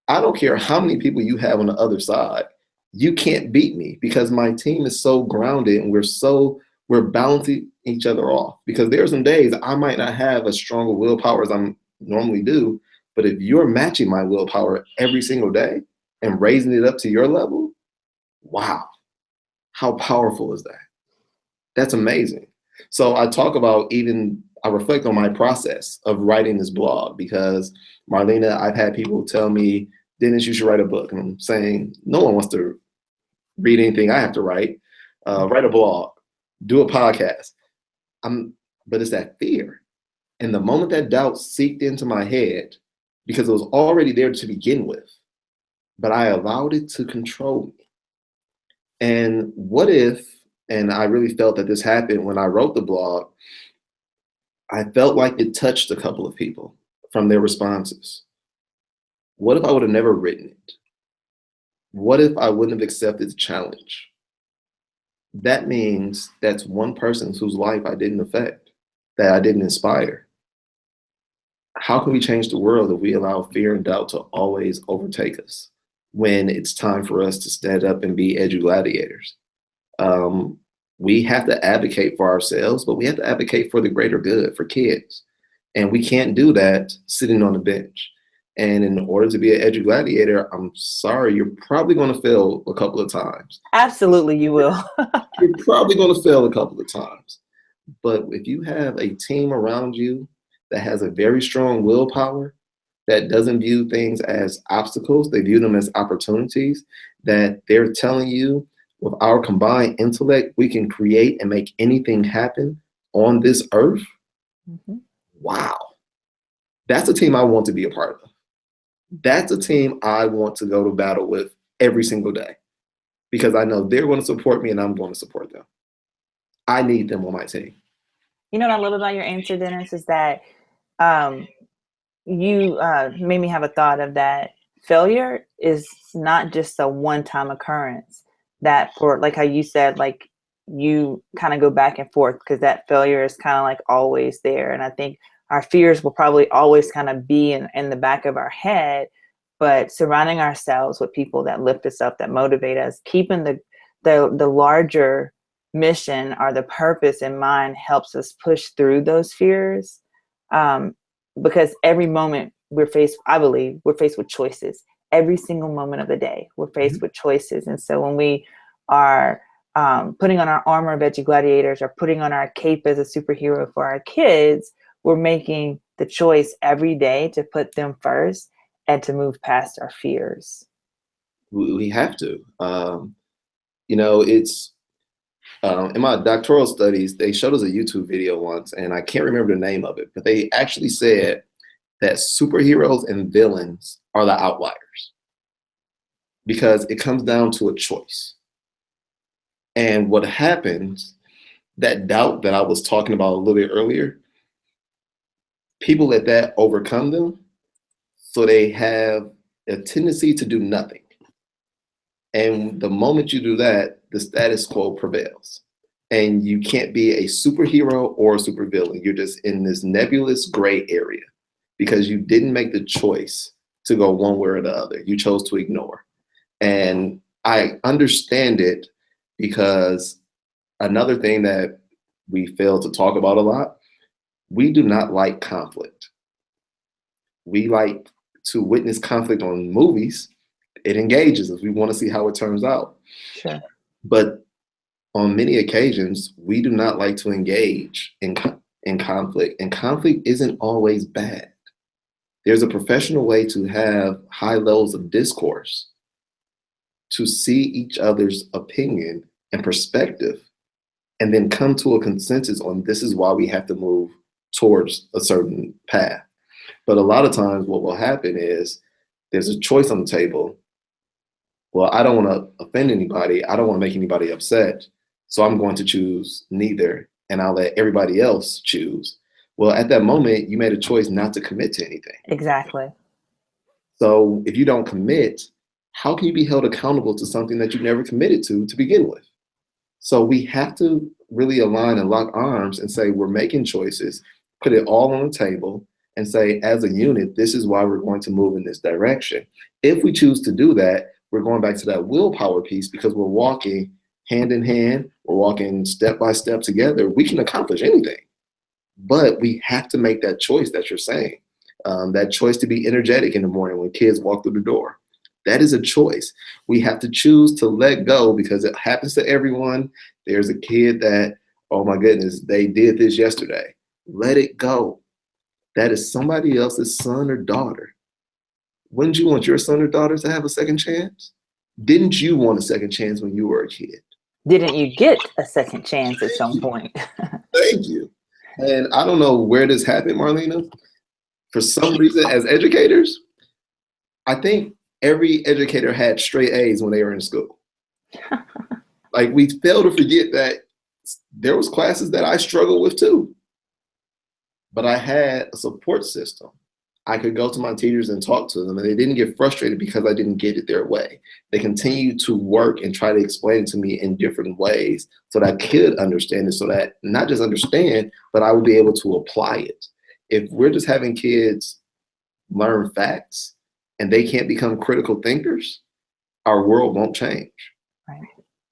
I don't care how many people you have on the other side, you can't beat me because my team is so grounded and we're balancing each other off. Because there are some days I might not have as strong a willpower as I normally do, but if you're matching my willpower every single day and raising it up to your level, wow, how powerful is that? That's amazing. So I reflect on my process of writing this blog because Marlena, I've had people tell me, Dennis, you should write a book. And I'm saying, no one wants to read anything I have to write. Write a blog, do a podcast. But it's that fear. And the moment that doubt seeped into my head, because it was already there to begin with, but I allowed it to control me. And what if, and I really felt that this happened when I wrote the blog, I felt like it touched a couple of people from their responses. What if I would have never written it? What if I wouldn't have accepted the challenge? That means that's one person whose life I didn't affect, that I didn't inspire. How can we change the world if we allow fear and doubt to always overtake us when it's time for us to stand up and be gladiators? We have to advocate for ourselves, but we have to advocate for the greater good, for kids. And we can't do that sitting on the bench. And in order to be an edge gladiator, I'm sorry, you're probably going to fail a couple of times. Absolutely, you will. You're probably going to fail a couple of times. But if you have a team around you that has a very strong willpower, that doesn't view things as obstacles, they view them as opportunities, that they're telling you with our combined intellect, we can create and make anything happen on this earth. Mhm. Wow. That's a team I want to be a part of. That's a team I want to go to battle with every single day because I know they're going to support me and I'm going to support them. I need them on my team. You know what I love about your answer, Dennis, is that um, you made me have a thought of that failure is not just a one-time occurrence. That for like how you said, like you kind of go back and forth because that failure is kind of like always there. And I think our fears will probably always kind of be in the back of our head, but surrounding ourselves with people that lift us up, that motivate us, keeping the larger mission or the purpose in mind helps us push through those fears. Because every moment I believe we're faced with choices. Every single moment of the day, we're faced with choices. And so when we are putting on our armor of edgy gladiators or putting on our cape as a superhero for our kids, we're making the choice every day to put them first and to move past our fears. We have to. It's in my doctoral studies, they showed us a YouTube video once, and I can't remember the name of it, but they actually said that superheroes and villains are the outliers because it comes down to a choice. And what happens, that doubt that I was talking about a little bit earlier, people let that overcome them. So they have a tendency to do nothing. And the moment you do that, the status quo prevails. And you can't be a superhero or a supervillain. You're just in this nebulous gray area because you didn't make the choice to go one way or the other. You chose to ignore. And I understand it because another thing that we fail to talk about a lot, we do not like conflict. We like to witness conflict on movies. It engages us. We want to see how it turns out. Sure. But on many occasions, we do not like to engage in conflict. And conflict isn't always bad. There's a professional way to have high levels of discourse, to see each other's opinion and perspective, and then come to a consensus on this is why we have to move towards a certain path. But a lot of times what will happen is there's a choice on the table. Well, I don't want to offend anybody. I don't want to make anybody upset. So I'm going to choose neither, and I'll let everybody else choose. Well, at that moment, you made a choice not to commit to anything. Exactly. So if you don't commit, how can you be held accountable to something that you never committed to begin with? So we have to really align and lock arms and say, we're making choices, put it all on the table and say, as a unit, this is why we're going to move in this direction. If we choose to do that, we're going back to that willpower piece because we're walking hand in hand, we're walking step by step together. We can accomplish anything, but we have to make that choice that you're saying, that choice to be energetic in the morning when kids walk through the door. That is a choice. We have to choose to let go because it happens to everyone. There's a kid that, oh my goodness, they did this yesterday. Let it go. That is somebody else's son or daughter. Wouldn't you want your son or daughter to have a second chance? Didn't you want a second chance when you were a kid? Didn't you get a second chance at some point? Thank you. And I don't know where this happened, Marlena. For some reason, as educators, I think every educator had straight A's when they were in school. Like we fail to forget that there was classes that I struggled with too. But I had a support system. I could go to my teachers and talk to them, and they didn't get frustrated because I didn't get it their way. They continued to work and try to explain it to me in different ways so that I could understand it, so that not just understand, but I would be able to apply it. If we're just having kids learn facts and they can't become critical thinkers, our world won't change. Right.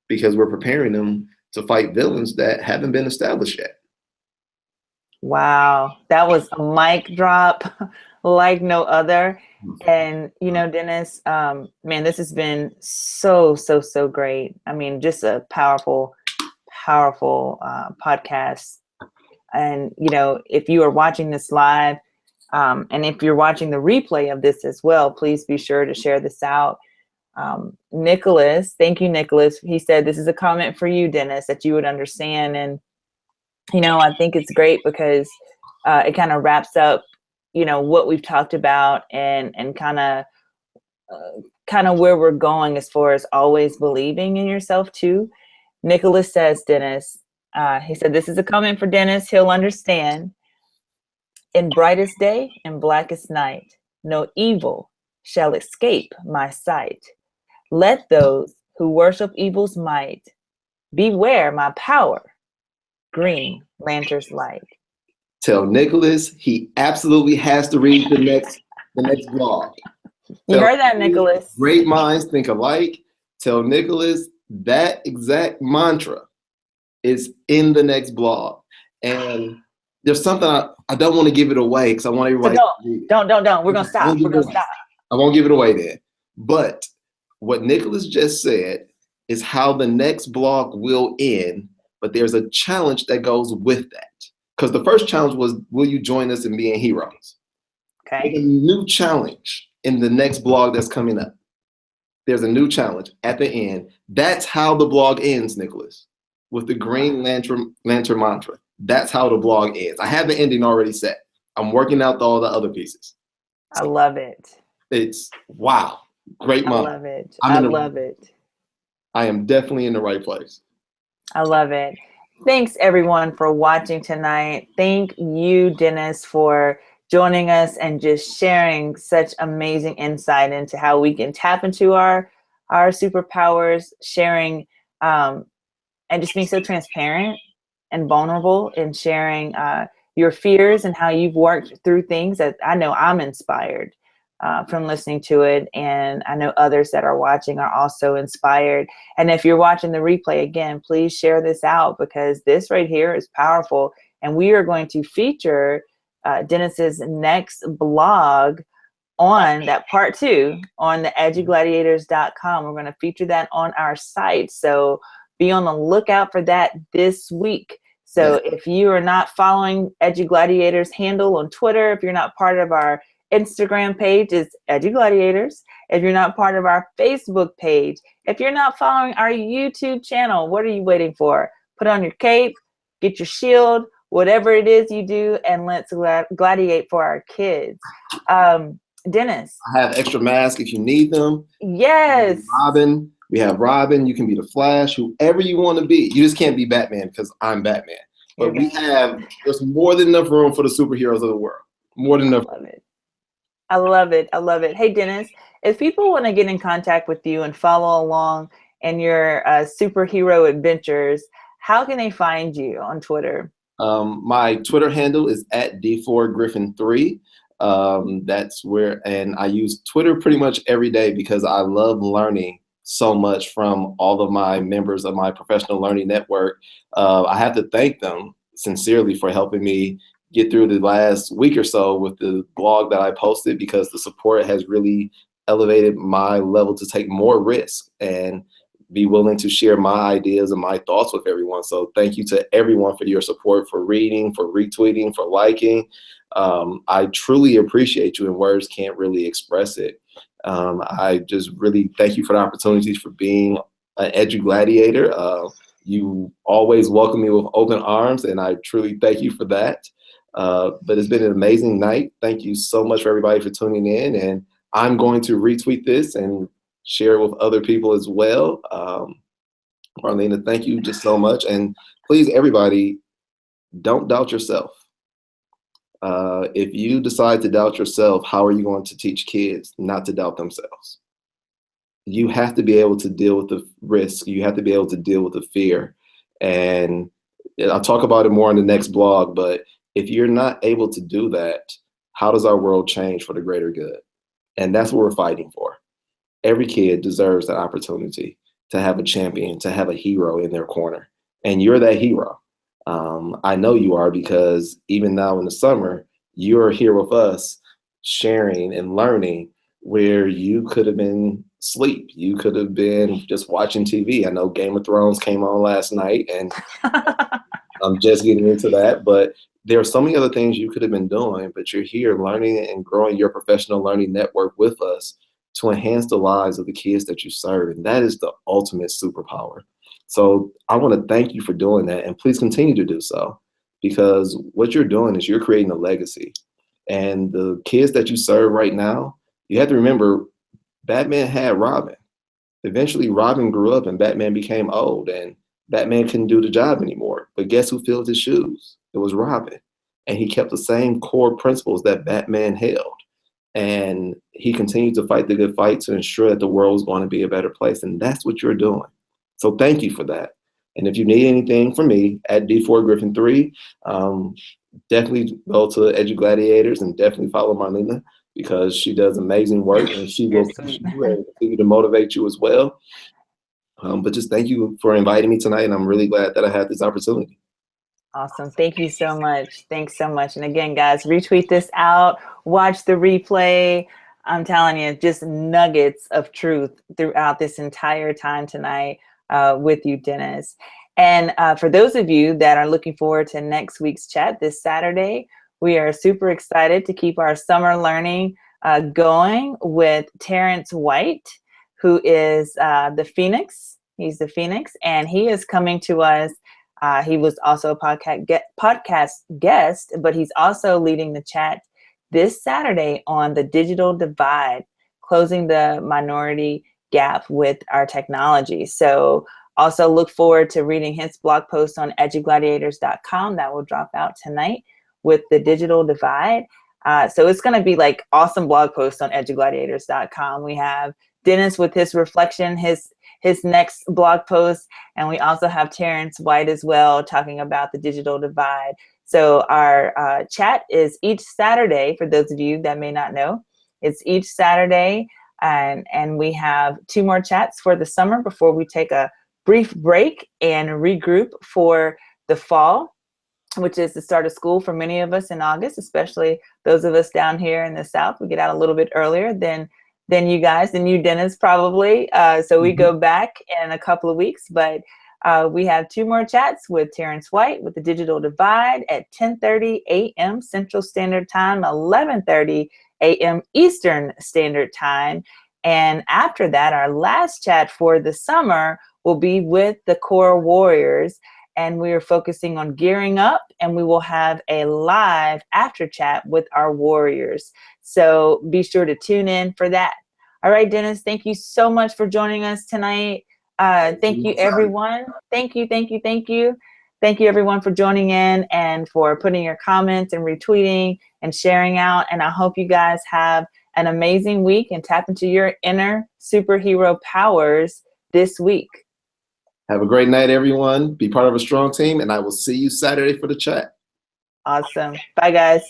Because we're preparing them to fight villains that haven't been established yet. Wow, that was a mic drop like no other. And Dennis, man, this has been so great. I mean, just a powerful podcast. And if you are watching this live, and if you're watching the replay of this as well, please be sure to share this out. Nicholas, thank you, Nicholas. He said this is a comment for you, Dennis, that you would understand. And I think it's great because it kind of wraps up, what we've talked about, and kind of where we're going as far as always believing in yourself too. Nicholas says, Dennis, he said, this is a comment for Dennis. He'll understand. In brightest day and blackest night, no evil shall escape my sight. Let those who worship evil's might beware my power, green lantern's light. Tell Nicholas he absolutely has to read the next blog. You heard that, Nicholas. Great minds think alike. Tell Nicholas that exact mantra is in the next blog. And there's something I don't want to give it away because I want everybody to read it. Don't. We're going to stop. We're going to stop. I won't give it away then. But what Nicholas just said is how the next blog will end, but there's a challenge that goes with that. Because the first challenge was, will you join us in being heroes? Okay. There's a new challenge in the next blog that's coming up. There's a new challenge at the end. That's how the blog ends, Nicholas, with the green lantern mantra. That's how the blog ends. I have the ending already set. I'm working out all the other pieces. So I love it. It's wow. Great mom. I love it. I love it. I am definitely in the right place. I love it. Thanks everyone for watching tonight. Thank you, Dennis, for joining us and just sharing such amazing insight into how we can tap into our superpowers, sharing and just being so transparent and vulnerable in sharing your fears and how you've worked through things that I know I'm inspired from listening to it. And I know others that are watching are also inspired. And if you're watching the replay again, please share this out because this right here is powerful. And we are going to feature Dennis's next blog on that part 2 on the edugladiators.com. We're going to feature that on our site. So be on the lookout for that this week. So if you are not following EduGladiators handle on Twitter, if you're not part of our Instagram page, it's EduGladiators. If you're not part of our Facebook page, if you're not following our YouTube channel, what are you waiting for? Put on your cape, get your shield, whatever it is you do, and let's gladiate for our kids. Dennis. I have extra masks if you need them. Yes. Robin. We have Robin. You can be the Flash, whoever you want to be. You just can't be Batman because I'm Batman. But there's more than enough room for the superheroes of the world. More than enough. I love it. I love it. Hey, Dennis, if people want to get in contact with you and follow along in your superhero adventures, how can they find you on Twitter? My Twitter handle is at D4Griffin3. That's where, and I use Twitter pretty much every day because I love learning so much from all of my members of my professional learning network. I have to thank them sincerely for helping me get through the last week or so with the blog that I posted because the support has really elevated my level to take more risk and be willing to share my ideas and my thoughts with everyone. So thank you to everyone for your support, for reading, for retweeting, for liking. I truly appreciate you, and words can't really express it. I just really thank you for the opportunities for being an EduGladiator. You always welcome me with open arms, and I truly thank you for that. But it's been an amazing night. Thank you so much for everybody for tuning in, and I'm going to retweet this and share it with other people as well. Marlena, thank you just so much. And please, everybody, don't doubt yourself. If you decide to doubt yourself, how are you going to teach kids not to doubt themselves? You have to be able to deal with the risk. You have to be able to deal with the fear. And I'll talk about it more in the next blog, but if you're not able to do that, how does our world change for the greater good? And that's what we're fighting for. Every kid deserves that opportunity to have a champion, to have a hero in their corner. And you're that hero. I know you are because even now in the summer, you're here with us sharing and learning where you could have been asleep. You could have been just watching TV. I know Game of Thrones came on last night, and I'm just getting into that, but there are so many other things you could have been doing, but you're here learning and growing your professional learning network with us to enhance the lives of the kids that you serve. And that is the ultimate superpower. So I want to thank you for doing that. And please continue to do so because what you're doing is you're creating a legacy. And the kids that you serve right now, you have to remember Batman had Robin. Eventually, Robin grew up and Batman became old, and Batman couldn't do the job anymore. But guess who filled his shoes? It was Robin. And he kept the same core principles that Batman held. And he continued to fight the good fight to ensure that the world was going to be a better place. And that's what you're doing. So thank you for that. And if you need anything from me at D4 Griffin 3, definitely go to Edu Gladiators and definitely follow Marlena because she does amazing work and she You're will push sweet. you and continue to motivate you as well. But just thank you for inviting me tonight, and I'm really glad that I had this opportunity. Awesome. Thank you so much. Thanks so much. And again, guys, retweet this out, watch the replay. I'm telling you, just nuggets of truth throughout this entire time tonight with you, Dennis. And for those of you that are looking forward to next week's chat this Saturday, we are super excited to keep our summer learning going with Terrence White, who is the Phoenix. He's the Phoenix, and he is coming to us. He was also a podcast guest, but he's also leading the chat this Saturday on the digital divide, closing the minority gap with our technology. So also look forward to reading his blog post on edugladiators.com that will drop out tonight with the digital divide. So it's going to be like awesome blog posts on edugladiators.com. We have Dennis with his reflection, his next blog post, and we also have Terrence White as well talking about the digital divide. So our chat is each Saturday, for those of you that may not know. It's each Saturday, and we have 2 more chats for the summer before we take a brief break and regroup for the fall, which is the start of school for many of us in August, especially those of us down here in the South. We get out a little bit earlier than you guys, than you, Dennis, probably. So we go back in a couple of weeks, but we have 2 more chats with Terrence White with the Digital Divide at 10:30 a.m. Central Standard Time, 11:30 a.m. Eastern Standard Time. And after that, our last chat for the summer will be with the Core Warriors. And we are focusing on gearing up, and we will have a live after chat with our warriors. So be sure to tune in for that. All right, Dennis, thank you so much for joining us tonight. Thank you, everyone. Thank you, thank you, thank you. Thank you, everyone, for joining in and for putting your comments and retweeting and sharing out. And I hope you guys have an amazing week and tap into your inner superhero powers this week. Have a great night, everyone. Be part of a strong team, and I will see you Saturday for the chat. Awesome. Bye, guys.